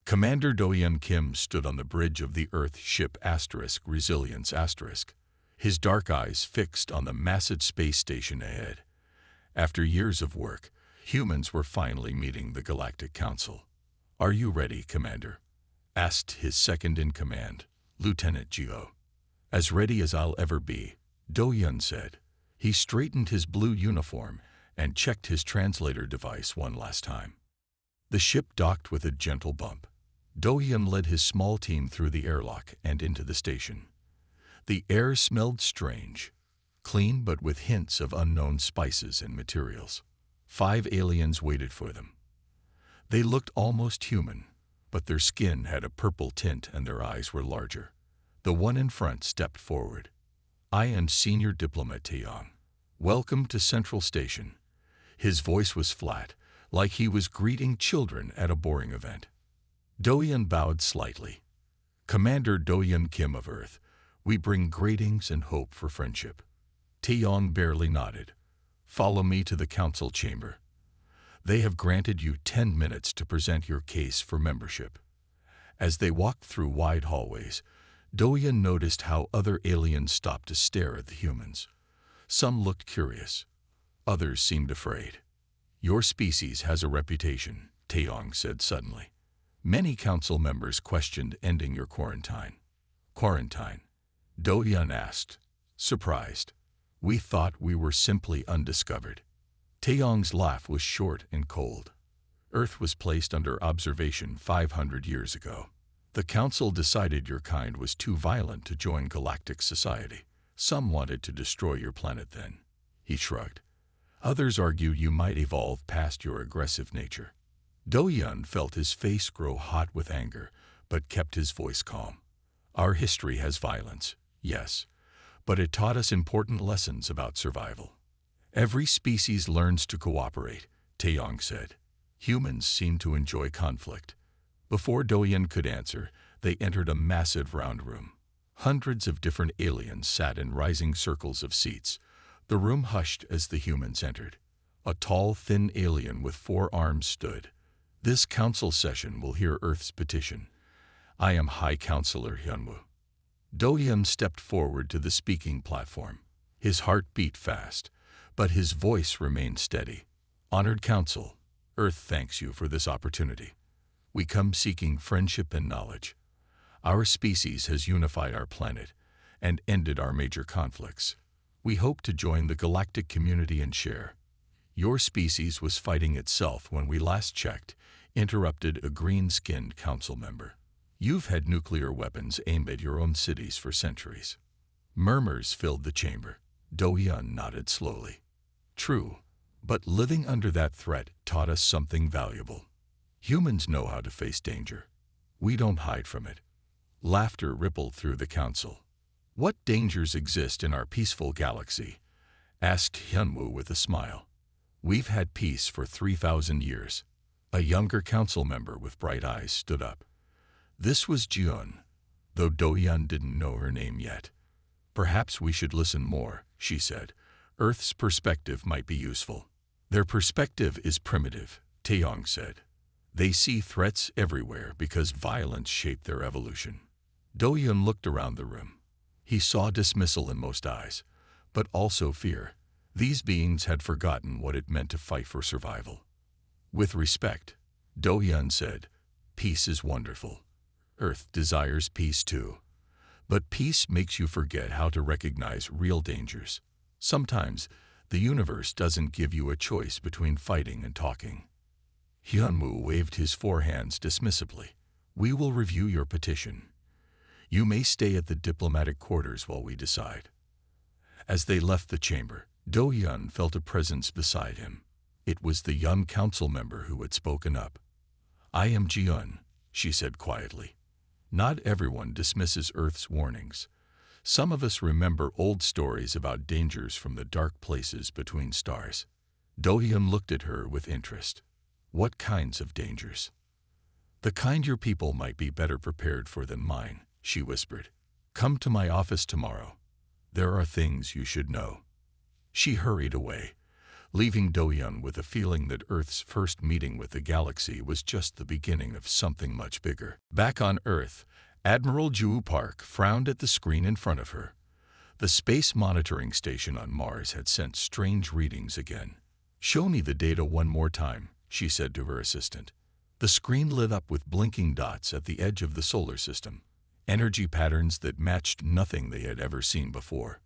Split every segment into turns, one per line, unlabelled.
Commander Do-Hyun Kim stood on the bridge of the Earth ship Resilience *, his dark eyes fixed on the massive space station ahead. After years of work, humans were finally meeting the Galactic Council. "Are you ready, Commander?" asked his second-in-command, Lieutenant Geo. "As ready as I'll ever be," Do-Hyun said. He straightened his blue uniform and checked his translator device one last time. The ship docked with a gentle bump. Do-Hyun led his small team through the airlock and into the station. The air smelled strange, clean but with hints of unknown spices and materials. 5 aliens waited for them. They looked almost human, but their skin had a purple tint and their eyes were larger. The one in front stepped forward. "I am Senior Diplomat Taeyong. Welcome to Central Station." His voice was flat, like he was greeting children at a boring event. Do-Hyun bowed slightly. "Commander Do-Hyun Kim of Earth, we bring greetings and hope for friendship." Taeyong barely nodded. "Follow me to the council chamber. They have granted you 10 minutes to present your case for membership." As they walked through wide hallways, Do-Hyun noticed how other aliens stopped to stare at the humans. Some looked curious. Others seemed afraid. "Your species has a reputation," Taeyong said suddenly. "Many council members questioned ending your quarantine." "Quarantine?" Do-Hyun asked, surprised. "We thought we were simply undiscovered." Taeyong's laugh was short and cold. "Earth was placed under observation 500 years ago. The council decided your kind was too violent to join galactic society. Some wanted to destroy your planet then." He shrugged. "Others argued you might evolve past your aggressive nature." Do-Hyun felt his face grow hot with anger, but kept his voice calm. "Our history has violence, yes, but it taught us important lessons about survival. Every species learns to cooperate," Taeyong said. "Humans seem to enjoy conflict." Before Do-Hyun could answer, they entered a massive round room. Hundreds of different aliens sat in rising circles of seats. The room hushed as the humans entered. A tall, thin alien with 4 arms stood. "This council session will hear Earth's petition. I am High Counselor Hyunwoo." Do-Hyun stepped forward to the speaking platform. His heart beat fast, but his voice remained steady. "Honored Council, Earth thanks you for this opportunity. We come seeking friendship and knowledge. Our species has unified our planet and ended our major conflicts. We hope to join the galactic community and share." "Your species was fighting itself when we last checked," interrupted a green-skinned council member. "You've had nuclear weapons aimed at your own cities for centuries." Murmurs filled the chamber. Do-Hyun nodded slowly. "True, but living under that threat taught us something valuable. Humans know how to face danger. We don't hide from it." Laughter rippled through the council. "What dangers exist in our peaceful galaxy?" asked Hyunwoo with a smile. "We've had peace for 3,000 years. A younger council member with bright eyes stood up. This was Jeon, though Do-Hyun didn't know her name yet. "Perhaps we should listen more," she said. "Earth's perspective might be useful." "Their perspective is primitive," Taeyong said. "They see threats everywhere because violence shaped their evolution." Do-Hyun looked around the room. He saw dismissal in most eyes, but also fear. These beings had forgotten what it meant to fight for survival. With respect, Do-Hyun said, "Peace is wonderful. Earth desires peace too. But peace makes you forget how to recognize real dangers. Sometimes, the universe doesn't give you a choice between fighting and talking." Hyunwoo waved his 4 hands dismissively. "We will review your petition. You may stay at the diplomatic quarters while we decide." As they left the chamber, Do-Hyun felt a presence beside him. It was the young council member who had spoken up. "I am Jeon," she said quietly. "Not everyone dismisses Earth's warnings. Some of us remember old stories about dangers from the dark places between stars." Do-Hyun looked at her with interest. "What kinds of dangers?" "The kind your people might be better prepared for than mine," she whispered. "Come to my office tomorrow. There are things you should know." She hurried away, leaving Do-hyun with a feeling that Earth's first meeting with the galaxy was just the beginning of something much bigger. Back on Earth, Admiral Ju Park frowned at the screen in front of her. The space monitoring station on Mars had sent strange readings again. "Show me the data one more time," she said to her assistant. The screen lit up with blinking dots at the edge of the solar system, energy patterns that matched nothing they had ever seen before.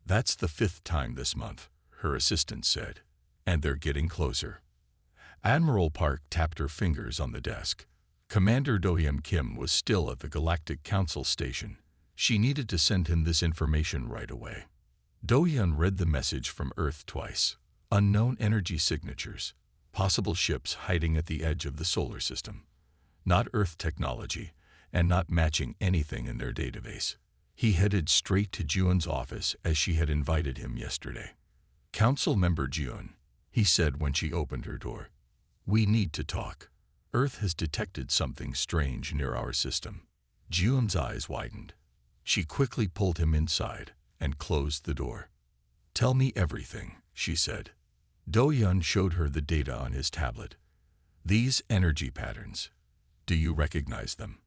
"That's the 5th time this month," her assistant said, "and they're getting closer." Admiral Park tapped her fingers on the desk. Commander Do-hyun Kim was still at the Galactic Council station. She needed to send him this information right away. Do-hyun read the message from Earth twice. Unknown energy signatures. Possible ships hiding at the edge of the solar system. Not Earth technology, and not matching anything in their database. He headed straight to June's office as she had invited him yesterday. "Council member June," he said when she opened her door. "We need to talk. Earth has detected something strange near our system." June's eyes widened. She quickly pulled him inside and closed the door. "Tell me everything," she said. Do-hyun showed her the data on his tablet. "These energy patterns. Do you recognize them?"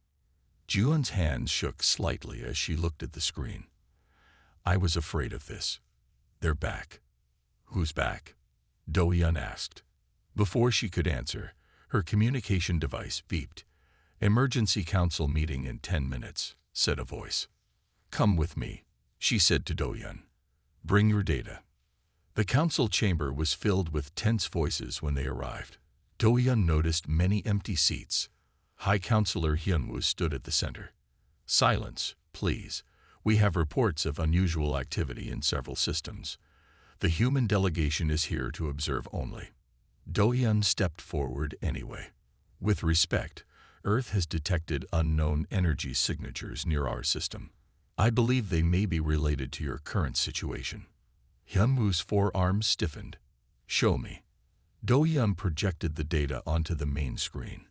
June's hands shook slightly as she looked at the screen. "I was afraid of this. They're back." "Who's back?" Do-hyun asked. Before she could answer, her communication device beeped. "Emergency council meeting in 10 minutes, said a voice. "Come with me," she said to Do-hyun. "Bring your data." The council chamber was filled with tense voices when they arrived. Do-hyun noticed many empty seats. High Counselor Hyun-woo stood at the center. "Silence, please. We have reports of unusual activity in several systems. The human delegation is here to observe only." Do-hyun stepped forward anyway. "With respect, Earth has detected unknown energy signatures near our system. I believe they may be related to your current situation." Hyun-woo's forearms stiffened. "Show me." Do-hyun projected the data onto the main screen.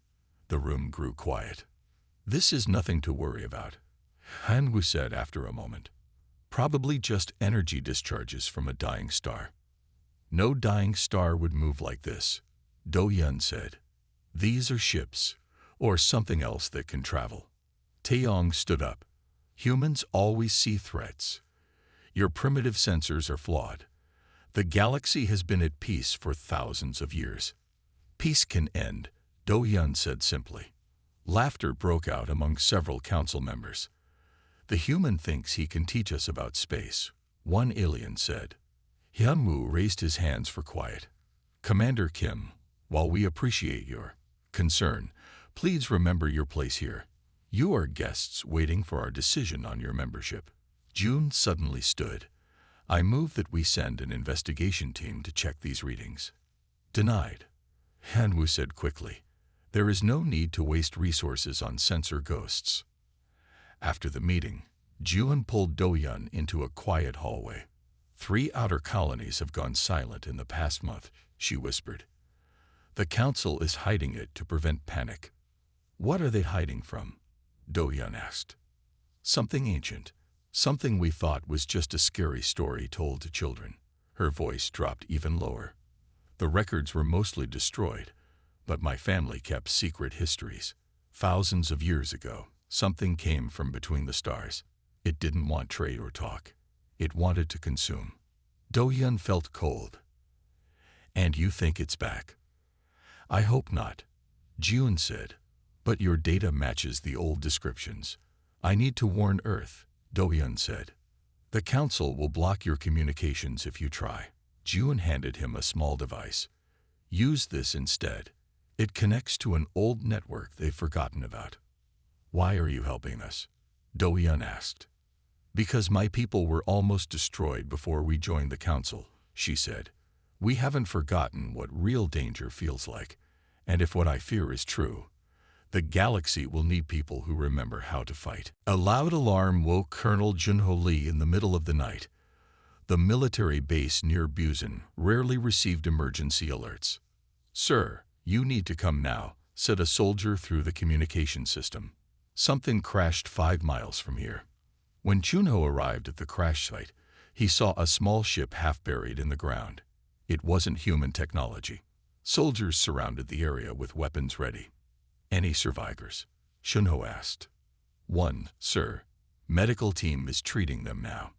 The room grew quiet. "This is nothing to worry about," Hyun-woo said after a moment. "Probably just energy discharges from a dying star." "No dying star would move like this," Do-hyun said. "These are ships, or something else that can travel." Taeyong stood up. "Humans always see threats. Your primitive sensors are flawed. The galaxy has been at peace for thousands of years." "Peace can end," Do-hyun said simply. Laughter broke out among several council members. "The human thinks he can teach us about space," one alien said. Hyun-woo raised his hands for quiet. "Commander Kim, while we appreciate your concern, please remember your place here. You are guests waiting for our decision on your membership." June suddenly stood. "I move that we send an investigation team to check these readings." "Denied," Hyun-woo said quickly. "There is no need to waste resources on sensor ghosts." After the meeting, June pulled Do-hyun into a quiet hallway. "3 outer colonies have gone silent in the past month," she whispered. "The council is hiding it to prevent panic." "What are they hiding from?" Do-hyun asked. "Something ancient. Something we thought was just a scary story told to children." Her voice dropped even lower. "The records were mostly destroyed, but my family kept secret histories. Thousands of years ago, something came from between the stars. It didn't want trade or talk. It wanted to consume." Do-hyun felt cold. "And you think it's back?" "I hope not," June said. "But your data matches the old descriptions. I need to warn Earth," Do-hyun said. "The council will block your communications if you try." June handed him a small device. "Use this instead. It connects to an old network they've forgotten about." "Why are you helping us?" Do-hyun asked. "Because my people were almost destroyed before we joined the council," she said. "We haven't forgotten what real danger feels like, and if what I fear is true, the galaxy will need people who remember how to fight." A loud alarm woke Colonel Junho Lee in the middle of the night. The military base near Busan rarely received emergency alerts. "Sir, you need to come now," said a soldier through the communication system. "Something crashed 5 miles from here." When Junho arrived at the crash site, he saw a small ship half buried in the ground. It wasn't human technology. Soldiers surrounded the area with weapons ready. Any survivors? Shunho asked. One, sir. Medical team is treating them now.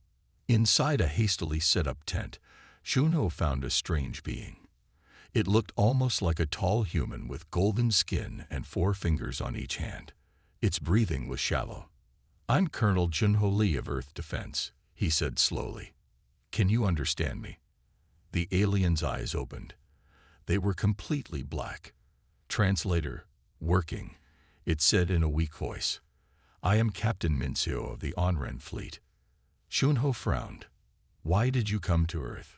Inside a hastily set-up tent, Shunho found a strange being. It looked almost like a tall human with golden skin and 4 fingers on each hand. Its breathing was shallow. I'm Colonel Junho Lee of Earth Defense, he said slowly. Can you understand me? The alien's eyes opened. They were completely black. Translator, working, it said in a weak voice. I am Captain Minseo of the Onren fleet. Shunho frowned. Why did you come to Earth?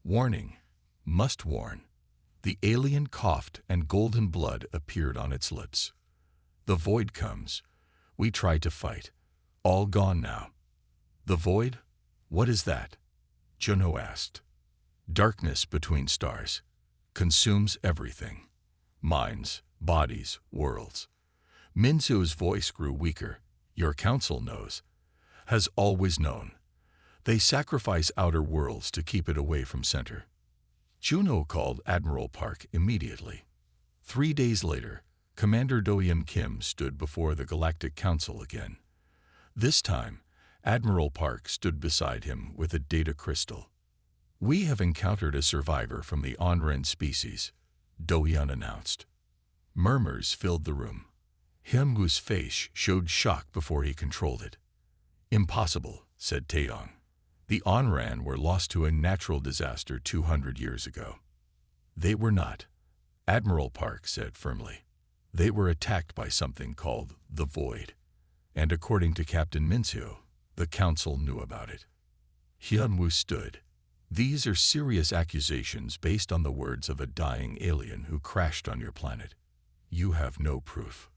Warning. Must warn. The alien coughed and golden blood appeared on its lips. The void comes. We tried to fight. All gone now. The void? What is that? Junho asked. Darkness between stars. Consumes everything. Minds, bodies, worlds. Minsu's voice grew weaker. Your council knows. Has always known. They sacrifice outer worlds to keep it away from center. Junho called Admiral Park immediately. 3 days later, Commander Do-Yeon Kim stood before the Galactic Council again. This time, Admiral Park stood beside him with a data crystal. We have encountered a survivor from the Onren species, Do-Yeon announced. Murmurs filled the room. Hyunwoo's face showed shock before he controlled it. Impossible, said Taeyong. The Onren were lost to a natural disaster 200 years ago. They were not, Admiral Park said firmly. They were attacked by something called the Void. And according to Captain Minseo, the Council knew about it. Hyunwoo stood. These are serious accusations based on the words of a dying alien who crashed on your planet. You have no proof.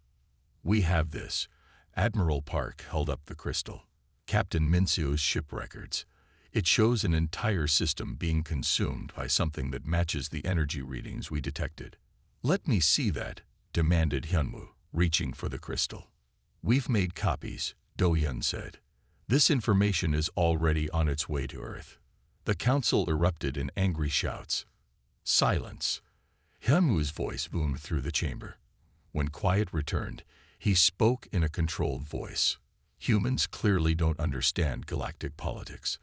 We have this. Admiral Park held up the crystal. Captain Minseo's ship records. It shows an entire system being consumed by something that matches the energy readings we detected. Let me see that, demanded Hyunwoo, reaching for the crystal. We've made copies, Do-Yeon said. This information is already on its way to Earth. The council erupted in angry shouts. Silence. Hyunwoo's voice boomed through the chamber. When quiet returned, he spoke in a controlled voice. Humans clearly don't understand galactic politics.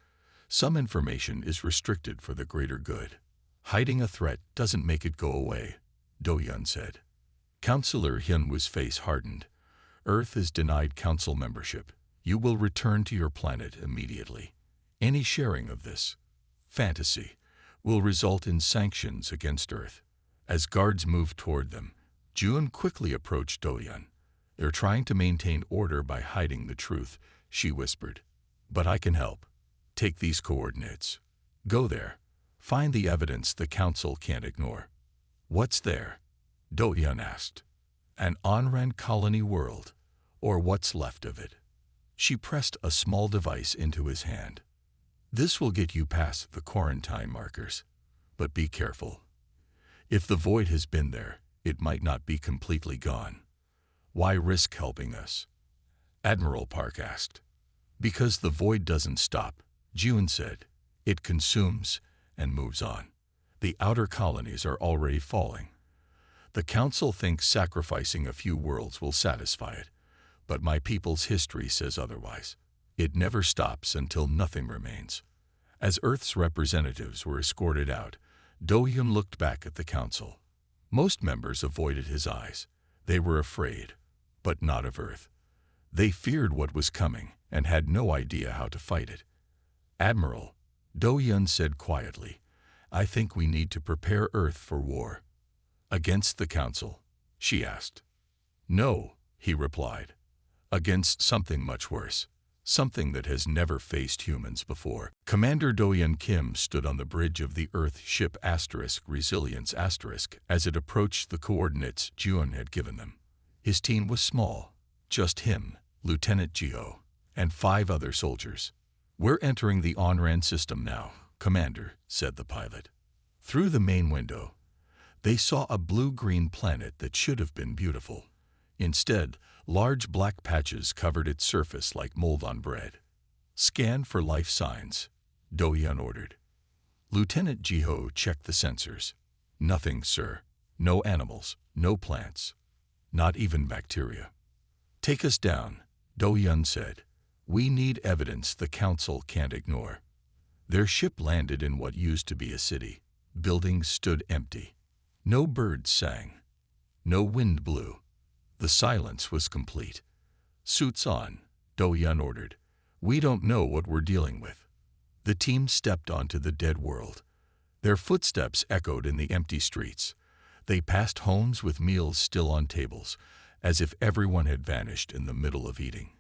Some information is restricted for the greater good. Hiding a threat doesn't make it go away, Do-Yeon said. Councillor Hyunwoo's face hardened. Earth is denied council membership. You will return to your planet immediately. Any sharing of this fantasy will result in sanctions against Earth. As guards moved toward them, June quickly approached Do-Yeon. They're trying to maintain order by hiding the truth, she whispered. But I can help. Take these coordinates. Go there. Find the evidence the council can't ignore. What's there? Do-Yeon asked. An Onren colony world, or what's left of it. She pressed a small device into his hand. This will get you past the quarantine markers. But be careful. If the void has been there, it might not be completely gone. Why risk helping us? Admiral Park asked. Because the void doesn't stop, June said. It consumes and moves on. The outer colonies are already falling. The council thinks sacrificing a few worlds will satisfy it, but my people's history says otherwise. It never stops until nothing remains. As Earth's representatives were escorted out, Do-Yeon looked back at the council. Most members avoided his eyes. They were afraid, but not of Earth. They feared what was coming and had no idea how to fight it. Admiral, Do-Yeon said quietly, I think we need to prepare Earth for war. Against the council? She asked. No, he replied. Against something much worse. Something that has never faced humans before. Commander Do-Yeon Kim stood on the bridge of the Earth ship Resilience as it approached the coordinates June had given them. His team was small, just him, Lieutenant Geo, and 5 other soldiers. We're entering the Onren system now, Commander, said the pilot. Through the main window, they saw a blue-green planet that should have been beautiful. Instead, large black patches covered its surface like mold on bread. Scan for life signs, Do-Yeon ordered. Lieutenant Jiho checked the sensors. Nothing, sir. No animals, no plants, not even bacteria. Take us down, Do-Yun said. We need evidence the council can't ignore. Their ship landed in what used to be a city. Buildings stood empty. No birds sang. No wind blew. The silence was complete. Suits on, Do-Yun ordered. We don't know what we're dealing with. The team stepped onto the dead world. Their footsteps echoed in the empty streets. They passed homes with meals still on tables, as if everyone had vanished in the middle of eating.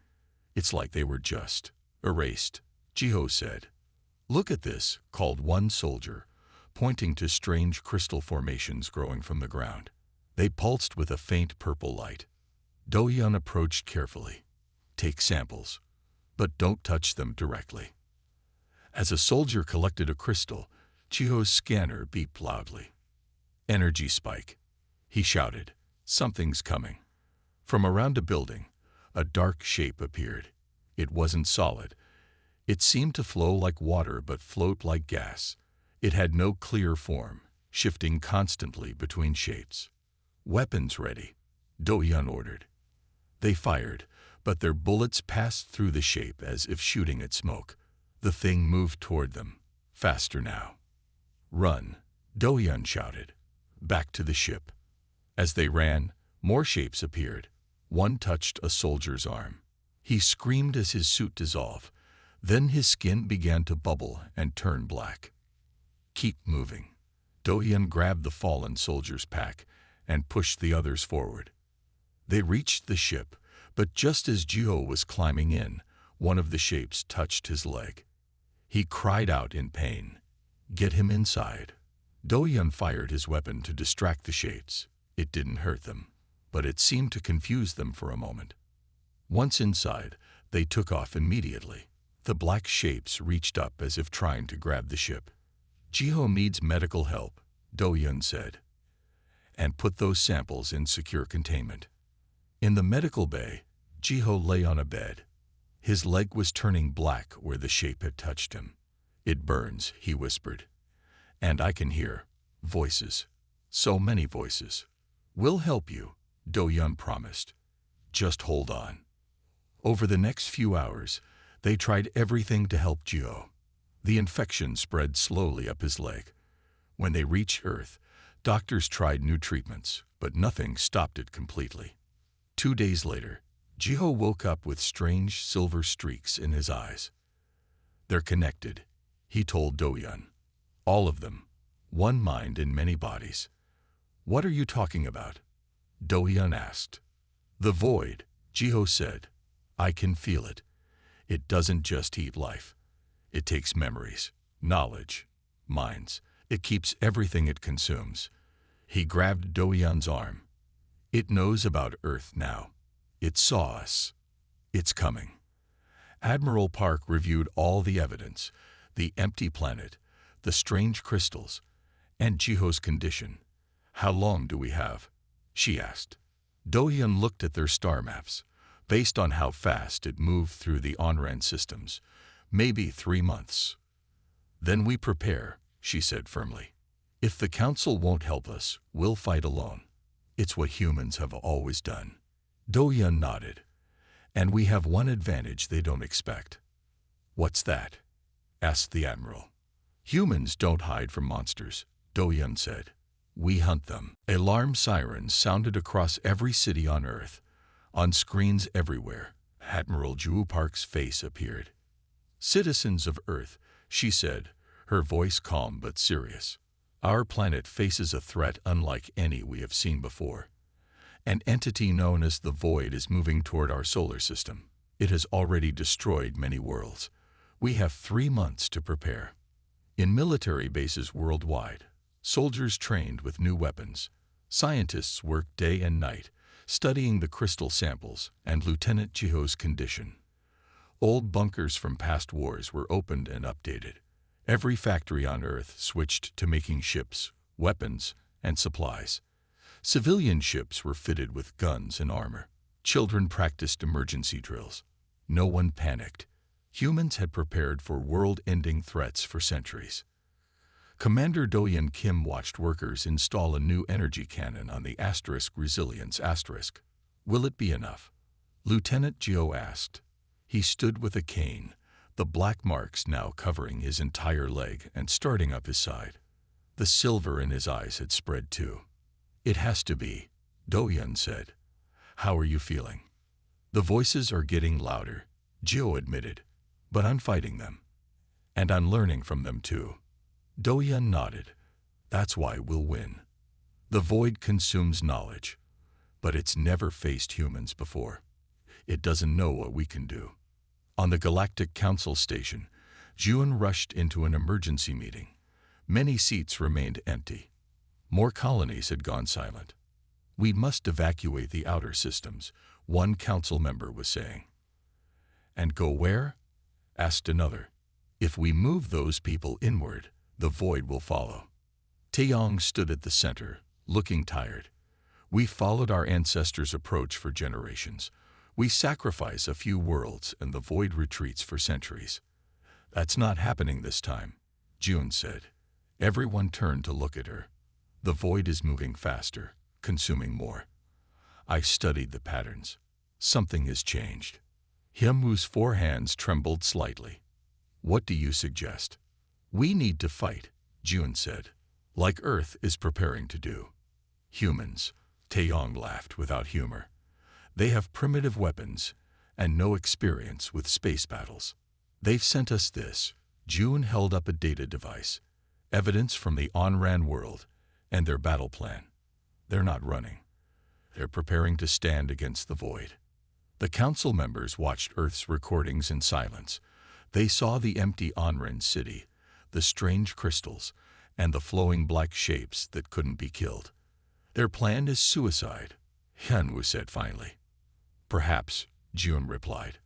It's like they were just erased, Jiho said. Look at this, called one soldier, pointing to strange crystal formations growing from the ground. They pulsed with a faint purple light. Do-Yun approached carefully. Take samples, but don't touch them directly. As a soldier collected a crystal, Jiho's scanner beeped loudly. Energy spike, he shouted. Something's coming. From around a building, a dark shape appeared. It wasn't solid. It seemed to flow like water but float like gas. It had no clear form, shifting constantly between shapes. Weapons ready, Do-Yun ordered. They fired, but their bullets passed through the shape as if shooting at smoke. The thing moved toward them, faster now. Run, Do-Yun shouted. Back to the ship. As they ran, more shapes appeared. One touched a soldier's arm. He screamed as his suit dissolved. Then his skin began to bubble and turn black. Keep moving. Do-Yun grabbed the fallen soldier's pack and pushed the others forward. They reached the ship, but just as Jiho was climbing in, one of the shapes touched his leg. He cried out in pain. Get him inside. Do-Yun fired his weapon to distract the shapes. It didn't hurt them, but it seemed to confuse them for a moment. Once inside, they took off immediately. The black shapes reached up as if trying to grab the ship. Jiho needs medical help, Do-Yun said, and put those samples in secure containment. In the medical bay, Jiho lay on a bed. His leg was turning black where the shape had touched him. It burns, he whispered. And I can hear voices. So many voices. We'll help you, Do-Yun promised. Just hold on. Over the next few hours, they tried everything to help Jiho. The infection spread slowly up his leg. When they reached Earth, doctors tried new treatments, but nothing stopped it completely. 2 days later, Jiho woke up with strange silver streaks in his eyes. They're connected, he told Do-Yun. All of them. One mind in many bodies. What are you talking about? Do-Yun asked. The void, Jiho said. I can feel it. It doesn't just eat life. It takes memories, knowledge, minds. It keeps everything it consumes. He grabbed Do-Yun's arm. It knows about Earth now. It saw us. It's coming. Admiral Park reviewed all the evidence, the empty planet, the strange crystals, and Jiho's condition. How long do we have? She asked. Do-Yun looked at their star maps. Based on how fast it moved through the on-ran systems, maybe 3 months. Then we prepare, she said firmly. If the council won't help us, we'll fight alone. It's what humans have always done. Do-Yun nodded. And we have one advantage they don't expect. What's that? Asked the admiral. Humans don't hide from monsters, Do-Yun said. We hunt them. Alarm sirens sounded across every city on Earth. On screens everywhere, Admiral Jiho Park's face appeared. Citizens of Earth, she said, her voice calm but serious. Our planet faces a threat unlike any we have seen before. An entity known as the Void is moving toward our solar system. It has already destroyed many worlds. We have 3 months to prepare. In military bases worldwide, soldiers trained with new weapons. Scientists work day and night, studying the crystal samples and Lieutenant Jiho's condition. Old bunkers from past wars were opened and updated. Every factory on Earth switched to making ships, weapons, and supplies. Civilian ships were fitted with guns and armor. Children practiced emergency drills. No one panicked. Humans had prepared for world-ending threats for centuries. Commander Do-Yeon Kim watched workers install a new energy cannon on the Resilience *. Will it be enough? Lieutenant Geo asked. He stood with a cane, the black marks now covering his entire leg and starting up his side. The silver in his eyes had spread too. It has to be, Do-Yeon said. How are you feeling? The voices are getting louder, Geo admitted, but I'm fighting them. And I'm learning from them too. Do-Yeon nodded. That's why we'll win. The void consumes knowledge, but it's never faced humans before. It doesn't know what we can do. On the Galactic Council station, June rushed into an emergency meeting. Many seats remained empty. More colonies had gone silent. We must evacuate the outer systems, one council member was saying. And go where? Asked another. If we move those people inward, the void will follow. Taeyong stood at the center, looking tired. We followed our ancestors' approach for generations. We sacrifice a few worlds and the void retreats for centuries. That's not happening this time, June said. Everyone turned to look at her. The void is moving faster, consuming more. I studied the patterns. Something has changed. Hyunwoo's forehands trembled slightly. What do you suggest? We need to fight, June said, like Earth is preparing to do. Humans, Taeyong laughed without humor. They have primitive weapons and no experience with space battles. They've sent us this. June held up a data device, evidence from the Onran world and their battle plan. They're not running. They're preparing to stand against the void. The council members watched Earth's recordings in silence. They saw the empty Onran city, the strange crystals, and the flowing black shapes that couldn't be killed. Their plan is suicide, Hyunwoo said finally. Perhaps, June replied.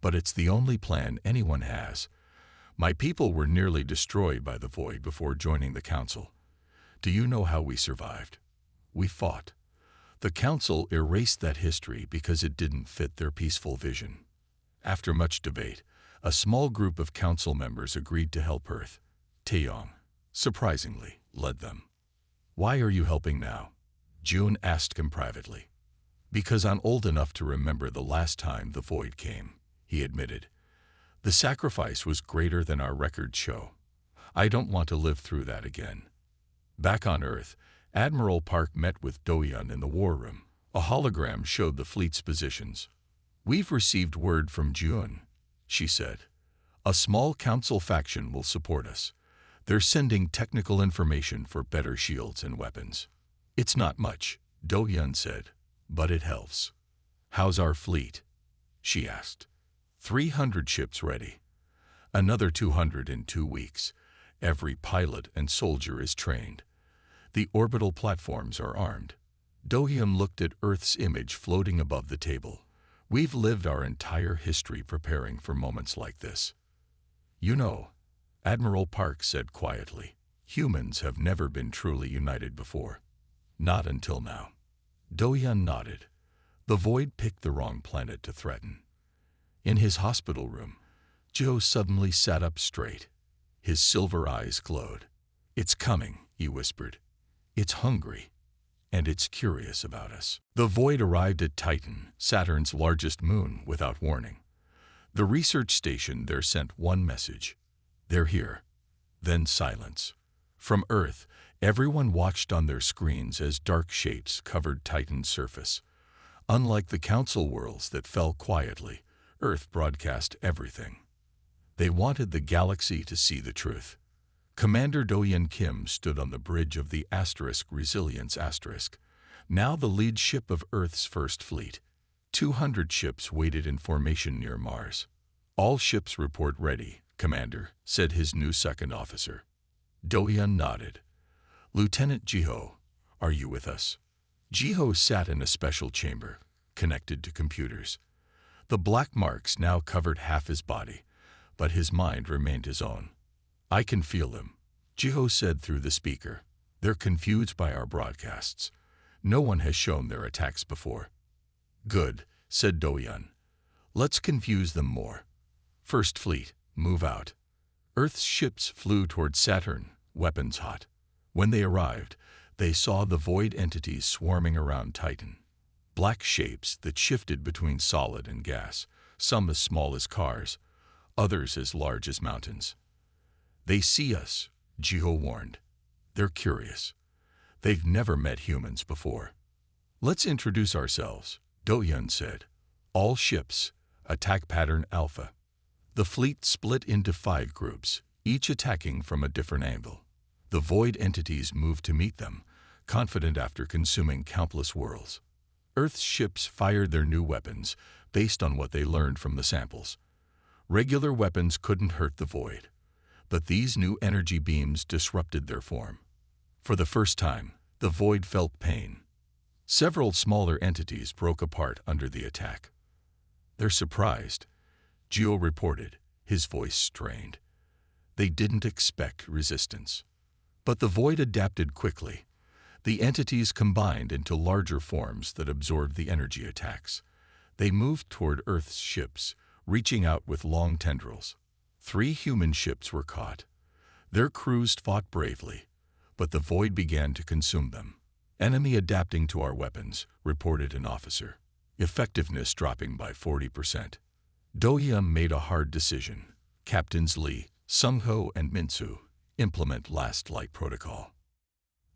But it's the only plan anyone has. My people were nearly destroyed by the void before joining the council. Do you know how we survived? We fought. The council erased that history because it didn't fit their peaceful vision. After much debate, a small group of council members agreed to help Earth. Taeyong, surprisingly, led them. Why are you helping now? June asked him privately. Because I'm old enough to remember the last time the void came, he admitted. The sacrifice was greater than our records show. I don't want to live through that again. Back on Earth, Admiral Park met with Do-Yeon in the war room. A hologram showed the fleet's positions. We've received word from June, she said. A small council faction will support us. They're sending technical information for better shields and weapons. It's not much, Do-Yeon said, but it helps. How's our fleet? She asked. 300 ships ready. Another 200 in 2 weeks. Every pilot and soldier is trained. The orbital platforms are armed. Do-Yeon looked at Earth's image floating above the table. We've lived our entire history preparing for moments like this. You know, Admiral Park said quietly, humans have never been truly united before. Not until now. Do-Yeon nodded. The void picked the wrong planet to threaten. In his hospital room, Joe suddenly sat up straight. His silver eyes glowed. It's coming, he whispered. It's hungry, and it's curious about us. The void arrived at Titan, Saturn's largest moon, without warning. The research station there sent one message. They're here. Then silence. From Earth, everyone watched on their screens as dark shapes covered Titan's surface. Unlike the council worlds that fell quietly, Earth broadcast everything. They wanted the galaxy to see the truth. Commander Do-Yeon Kim stood on the bridge of the Resilience *, now the lead ship of Earth's first fleet. 200 ships waited in formation near Mars. All ships report ready, Commander, said his new second officer. Do-Yeon nodded. Lieutenant Jiho, are you with us? Jiho sat in a special chamber, connected to computers. The black marks now covered half his body, but his mind remained his own. I can feel them, Jiho said through the speaker. They're confused by our broadcasts. No one has shown their attacks before. Good, said Do-Yeon. Let's confuse them more. First Fleet, move out. Earth's ships flew toward Saturn, weapons hot. When they arrived, they saw the void entities swarming around Titan. Black shapes that shifted between solid and gas, some as small as cars, others as large as mountains. "They see us," Jiho warned. "They're curious. They've never met humans before." "Let's introduce ourselves," Do-Hyun said. "All ships, attack pattern Alpha." The fleet split into 5 groups, each attacking from a different angle. The void entities moved to meet them, confident after consuming countless worlds. Earth's ships fired their new weapons based on what they learned from the samples. Regular weapons couldn't hurt the void, but these new energy beams disrupted their form. For the first time, the void felt pain. Several smaller entities broke apart under the attack. "They're surprised," Gio reported, his voice strained. "They didn't expect resistance." But the void adapted quickly. The entities combined into larger forms that absorbed the energy attacks. They moved toward Earth's ships, reaching out with long tendrils. 3 human ships were caught. Their crews fought bravely, but the void began to consume them. "Enemy adapting to our weapons," reported an officer. "Effectiveness dropping by 40%. Do-Hyun made a hard decision. Captains Lee, Sung-ho, and Min-soo implement last light protocol.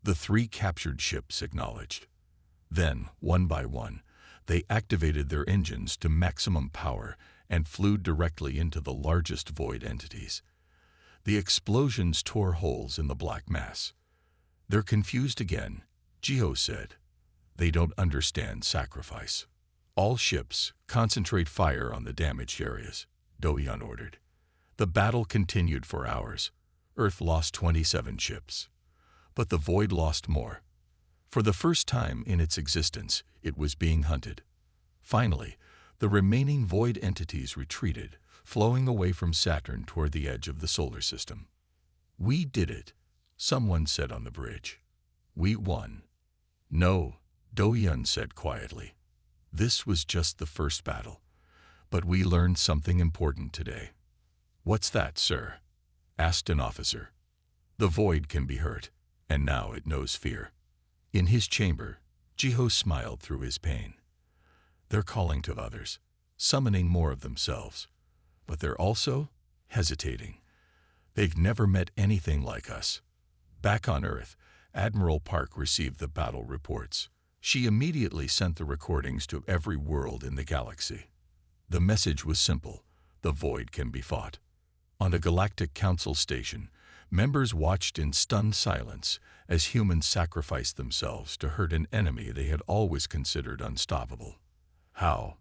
The 3 captured ships acknowledged. Then, one by one, they activated their engines to maximum power and flew directly into the largest void entities. The explosions tore holes in the black mass. "They're confused again," Jiho said. "They don't understand sacrifice." "All ships, concentrate fire on the damaged areas," Do-Hyun ordered. The battle continued for hours. Earth lost 27 ships. But the void lost more. For the first time in its existence, it was being hunted. Finally, the remaining void entities retreated, flowing away from Saturn toward the edge of the solar system. "We did it," someone said on the bridge. "We won." "No," Do-Hyun said quietly. "This was just the first battle. But we learned something important today." "What's that, sir?" asked an officer. "The void can be hurt, and now it knows fear." In his chamber, Jiho smiled through his pain. "They're calling to others, summoning more of themselves. But they're also hesitating. They've never met anything like us." Back on Earth, Admiral Park received the battle reports. She immediately sent the recordings to every world in the galaxy. The message was simple: the void can be fought. On a Galactic Council station, members watched in stunned silence as humans sacrificed themselves to hurt an enemy they had always considered unstoppable. "How?"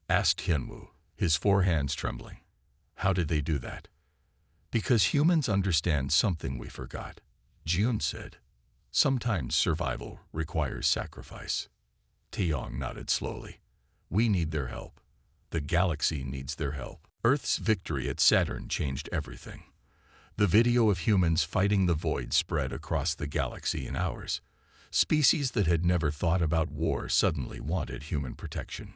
asked Hyunwoo, his 4 hands trembling. "How did they do that?" "Because humans understand something we forgot," Jiun said. "Sometimes survival requires sacrifice." Taeyong nodded slowly. "We need their help. The galaxy needs their help." Earth's victory at Saturn changed everything. The video of humans fighting the void spread across the galaxy in hours. Species that had never thought about war suddenly wanted human protection.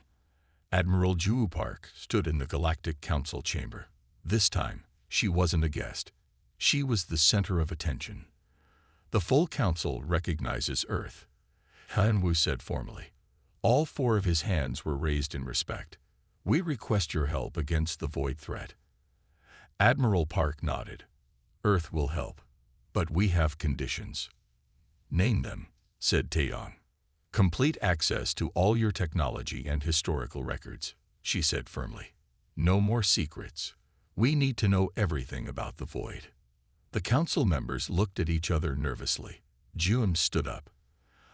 Admiral Juu Park stood in the Galactic Council chamber. This time, she wasn't a guest. She was the center of attention. "The full council recognizes Earth," Hyunwoo said formally. All 4 of his hands were raised in respect. "We request your help against the void threat." Admiral Park nodded. "Earth will help, but we have conditions." "Name them," said Taeyong. "Complete access to all your technology and historical records," she said firmly. "No more secrets. We need to know everything about the void." The council members looked at each other nervously. Jiun stood up.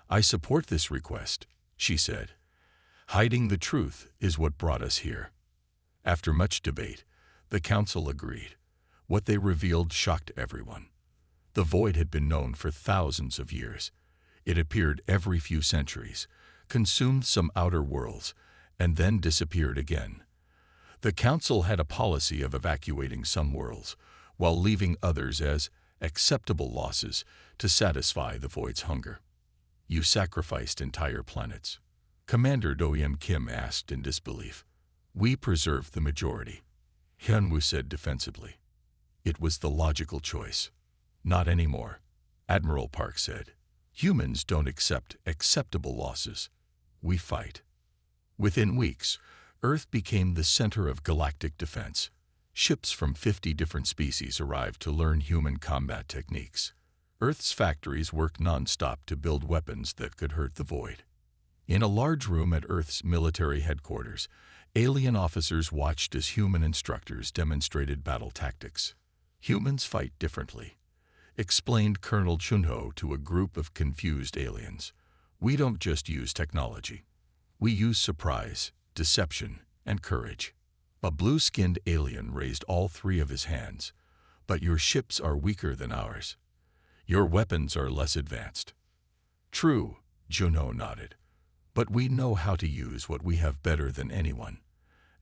"I support this request," she said. "Hiding the truth is what brought us here." After much debate, the council agreed. What they revealed shocked everyone. The void had been known for thousands of years. It appeared every few centuries, consumed some outer worlds, and then disappeared again. The council had a policy of evacuating some worlds, while leaving others as acceptable losses to satisfy the void's hunger. "You sacrificed entire planets," Commander Do-Hyun Kim asked in disbelief. "We preserved the majority," Hyunwoo said defensively. "It was the logical choice." Not anymore, Admiral Park said. Humans don't accept acceptable losses. We fight. Within weeks, Earth became the center of galactic defense. Ships from 50 different species arrived to learn human combat techniques. Earth's factories worked non-stop to build weapons that could hurt the Void. In a large room at Earth's military headquarters, alien officers watched as human instructors demonstrated battle tactics. Humans fight differently, explained Colonel Chunho to a group of confused aliens. We don't just use technology. We use surprise, deception, and courage. A blue-skinned alien raised all three of his hands. But your ships are weaker than ours. Your weapons are less advanced. True, Juno nodded. But we know how to use what we have better than anyone.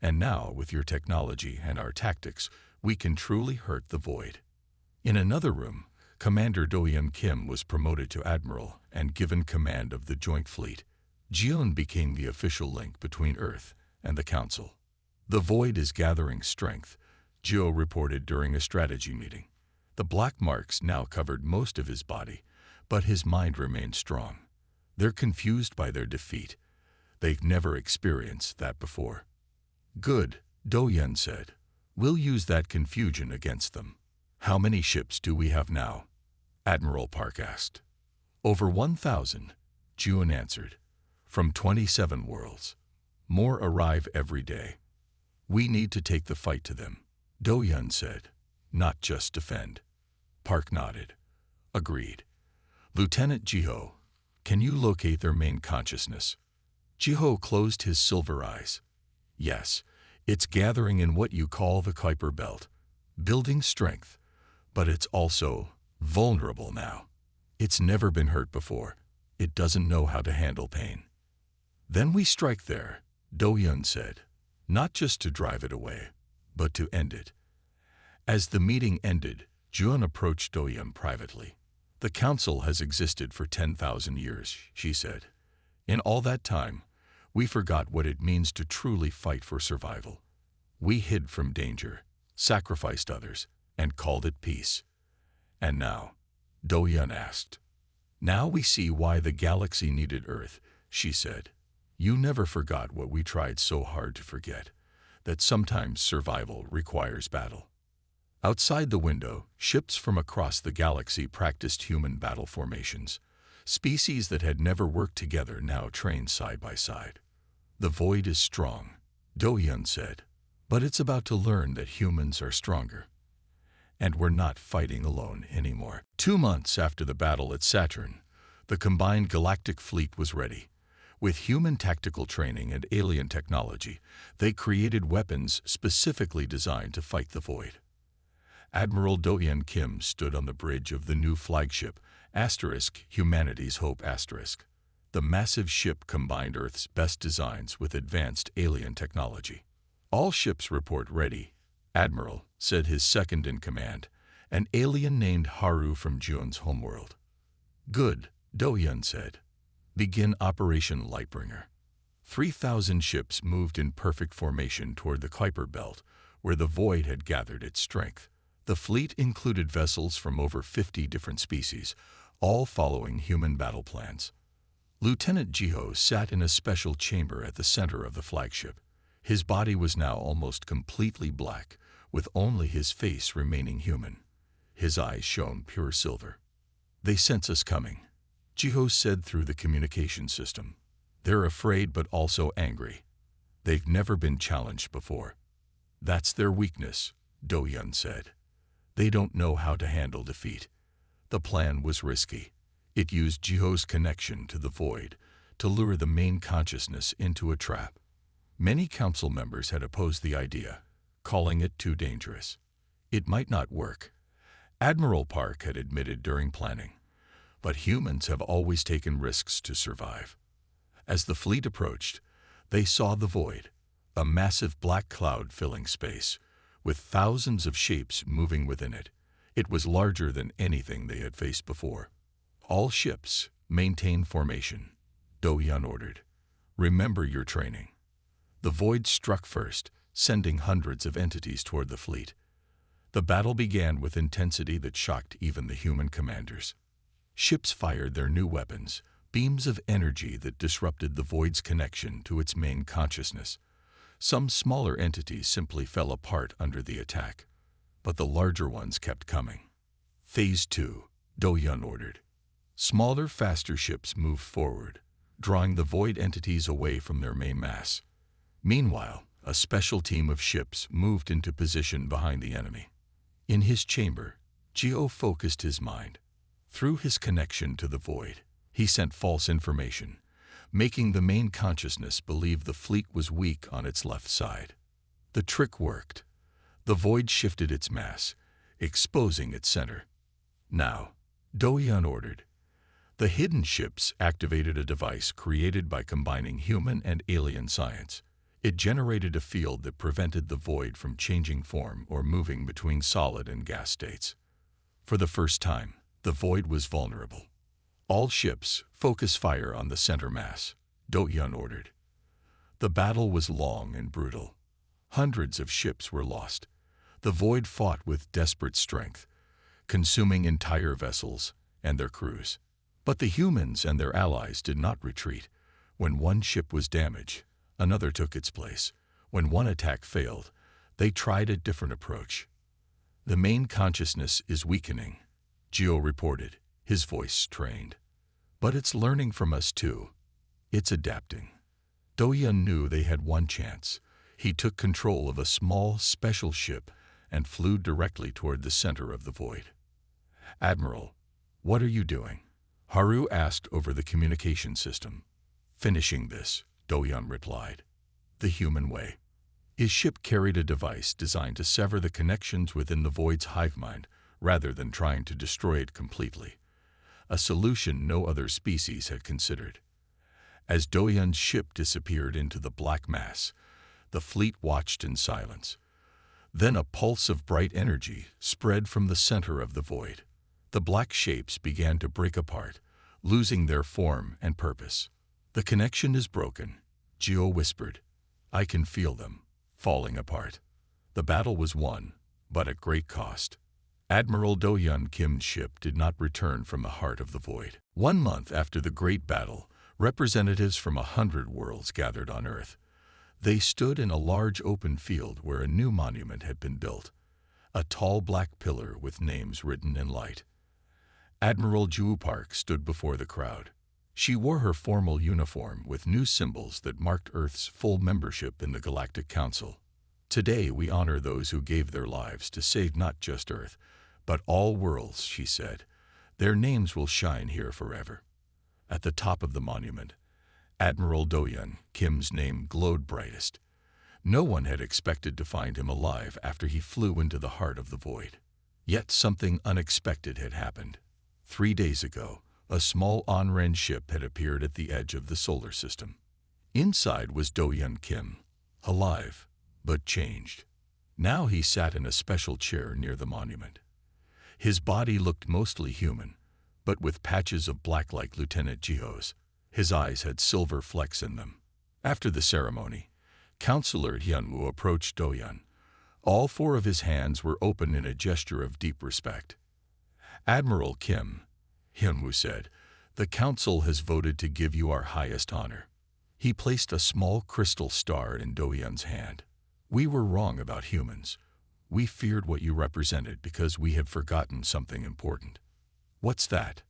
And now, with your technology and our tactics, we can truly hurt the Void. In another room, Commander Do-Yeon Kim was promoted to Admiral and given command of the Joint Fleet. Jeon became the official link between Earth and the Council. The Void is gathering strength, Geo reported during a strategy meeting. The black marks now covered most of his body, but his mind remained strong. They're confused by their defeat. They've never experienced that before. Good, Do-Yeon said. We'll use that confusion against them. How many ships do we have now? Admiral Park asked. Over 1,000, Jeon answered. From 27 worlds. More arrive every day. We need to take the fight to them, Do-Yeon said. Not just defend. Park nodded. Agreed. Lieutenant Jiho, can you locate their main consciousness? Jiho closed his silver eyes. Yes, it's gathering in what you call the Kuiper Belt, building strength, but it's also vulnerable now. It's never been hurt before. It doesn't know how to handle pain. Then we strike there, Do-Yeon said, not just to drive it away, but to end it. As the meeting ended, Jeon approached Do-Yeon privately. The Council has existed for 10,000 years, she said. In all that time, we forgot what it means to truly fight for survival. We hid from danger, sacrificed others, and called it peace. And now, Do-Yeon asked. Now we see why the galaxy needed Earth, she said. You never forgot what we tried so hard to forget, that sometimes survival requires battle. Outside the window, ships from across the galaxy practiced human battle formations. Species that had never worked together now trained side by side. The Void is strong, Do-Yeon said, but it's about to learn that humans are stronger. And we're not fighting alone anymore. 2 months after the battle at Saturn, the combined galactic fleet was ready. With human tactical training and alien technology, they created weapons specifically designed to fight the Void. Admiral Do-Yeon Kim stood on the bridge of the new flagship, Humanity's Hope. The massive ship combined Earth's best designs with advanced alien technology. All ships report ready, Admiral, said his second-in-command, an alien named Haru from Jeon's homeworld. Good, Do-Yeon said. Begin Operation Lightbringer. 3,000 ships moved in perfect formation toward the Kuiper Belt, where the Void had gathered its strength. The fleet included vessels from over 50 different species, all following human battle plans. Lieutenant Jiho sat in a special chamber at the center of the flagship. His body was now almost completely black, with only his face remaining human. His eyes shone pure silver. They sense us coming, Jiho said through the communication system. They're afraid but also angry. They've never been challenged before. That's their weakness, Do-Yeon said. They don't know how to handle defeat. The plan was risky. It used Jiho's connection to the Void to lure the main consciousness into a trap. Many council members had opposed the idea, calling it too dangerous. It might not work, Admiral Park had admitted during planning. But humans have always taken risks to survive. As the fleet approached, they saw the Void, a massive black cloud filling space, with thousands of shapes moving within it. It was larger than anything they had faced before. All ships, maintain formation, Do-Yeon ordered. Remember your training. The Void struck first, sending hundreds of entities toward the fleet. The battle began with intensity that shocked even the human commanders. Ships fired their new weapons, beams of energy that disrupted the void's connection to its main consciousness. Some smaller entities simply fell apart under the attack, but the larger ones kept coming. Phase 2, Do-Yun ordered. Smaller, faster ships moved forward, drawing the void entities away from their main mass. Meanwhile, a special team of ships moved into position behind the enemy. In his chamber, Geo focused his mind. Through his connection to the void, he sent false information, making the main consciousness believe the fleet was weak on its left side. The trick worked. The void shifted its mass, exposing its center. Now, Do-Yun ordered. The hidden ships activated a device created by combining human and alien science. It generated a field that prevented the void from changing form or moving between solid and gas states. For the first time, the void was vulnerable. All ships, focus fire on the center mass, Do-Yun ordered. The battle was long and brutal. Hundreds of ships were lost. The void fought with desperate strength, consuming entire vessels and their crews. But the humans and their allies did not retreat. When one ship was damaged, another took its place. When one attack failed, they tried a different approach. The main consciousness is weakening, Geo reported, his voice strained. But it's learning from us too. It's adapting. Do-Yun knew they had one chance. He took control of a small, special ship and flew directly toward the center of the void. "Admiral, what are you doing?" Haru asked over the communication system. "Finishing this," Do-Yun replied. "The human way." His ship carried a device designed to sever the connections within the void's hive mind rather than trying to destroy it completely. A solution no other species had considered. As Do-Yun's ship disappeared into the black mass, the fleet watched in silence. Then a pulse of bright energy spread from the center of the void. The black shapes began to break apart, losing their form and purpose. "The connection is broken," Geo whispered. "I can feel them, falling apart." The battle was won, but at great cost. Admiral Do-Yun Kim's ship did not return from the heart of the void. 1 month after the great battle, representatives from 100 worlds gathered on Earth. They stood in a large open field where a new monument had been built, a tall black pillar with names written in light. Admiral Ju Park stood before the crowd. She wore her formal uniform with new symbols that marked Earth's full membership in the Galactic Council. "Today we honor those who gave their lives to save not just Earth, but all worlds," she said. "Their names will shine here forever." At the top of the monument, Admiral Do-Yun Kim's name glowed brightest. No one had expected to find him alive after he flew into the heart of the void. Yet something unexpected had happened. 3 days ago, a small on-ren ship had appeared at the edge of the solar system. Inside was Do-Yun Kim, alive, but changed. Now he sat in a special chair near the monument. His body looked mostly human, but with patches of black like Lieutenant Jiho's. His eyes had silver flecks in them. After the ceremony, Counselor Hyunwoo approached Do-Yun. All 4 of his hands were open in a gesture of deep respect. "Admiral Kim," Hyunwoo said, "the Council has voted to give you our highest honor." He placed a small crystal star in Do-Yun's hand. "We were wrong about humans. We feared what you represented because we had forgotten something important." "What's that?"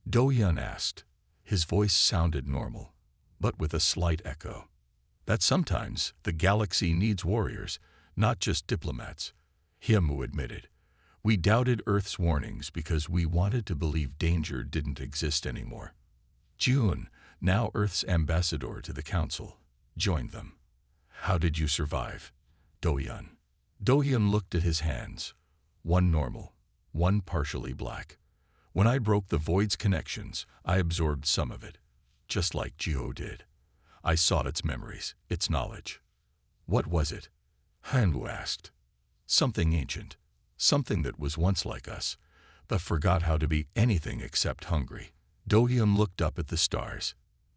Do-Yun asked. His voice sounded normal, but with a slight echo. "That sometimes the galaxy needs warriors, not just diplomats," Hyunwoo admitted. "We doubted Earth's warnings because we wanted to believe danger didn't exist anymore." June, now Earth's ambassador to the Council, joined them. "How did you survive?" Do-Yun. Do-Yun looked at his hands, one normal, one partially black. "When I broke the void's connections, I absorbed some of it, just like Jiho did. I sought its memories, its knowledge." "What was it?" Hyunwoo asked. "Something ancient, something that was once like us, but forgot how to be anything except hungry." Do-Yun looked up at the stars.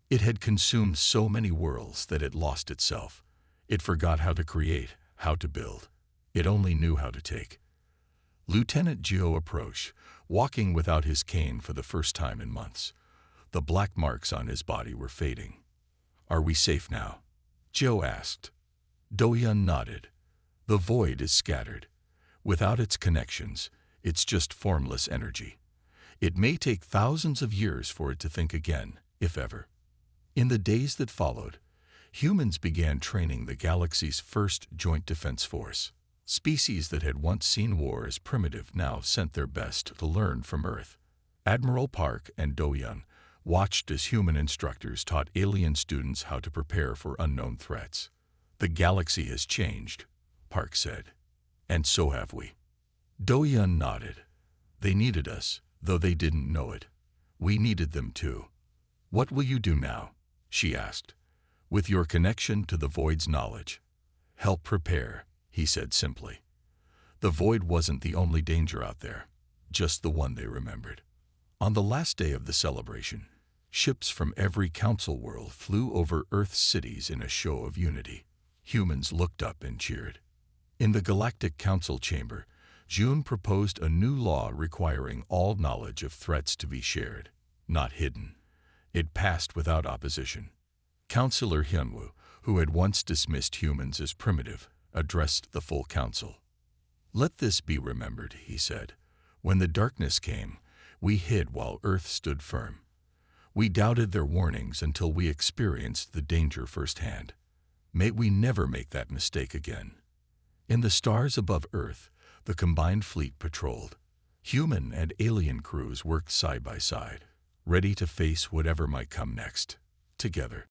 It had consumed so many worlds that it lost itself. It forgot how to create, how to build. It only knew how to take. Lieutenant Geo approached, walking without his cane for the first time in months. The black marks on his body were fading. "Are we safe now?" Geo asked. Do-hyun nodded. "The void is scattered. Without its connections, it's just formless energy. It may take thousands of years for it to think again, if ever." In the days that followed, humans began training the galaxy's first joint defense force. Species that had once seen war as primitive now sent their best to learn from Earth. Admiral Park and Do-hyun watched as human instructors taught alien students how to prepare for unknown threats. "The galaxy has changed," Park said. "And so have we." Do-hyun nodded. "They needed us, though they didn't know it. We needed them too." "What will you do now?" she asked. "With your connection to the void's knowledge." "Help prepare," he said simply. The void wasn't the only danger out there, just the one they remembered. On the last day of the celebration, ships from every council world flew over Earth's cities in a show of unity. Humans looked up and cheered. In the Galactic Council chamber, June proposed a new law requiring all knowledge of threats to be shared, not hidden. It passed without opposition. Councillor Hyunwoo, who had once dismissed humans as primitive, addressed the full council. "Let this be remembered," he said. "When the darkness came, we hid while Earth stood firm. We doubted their warnings until we experienced the danger firsthand. May we never make that mistake again." In the stars above Earth, the combined fleet patrolled. Human and alien crews worked side by side, ready to face whatever might come next, together.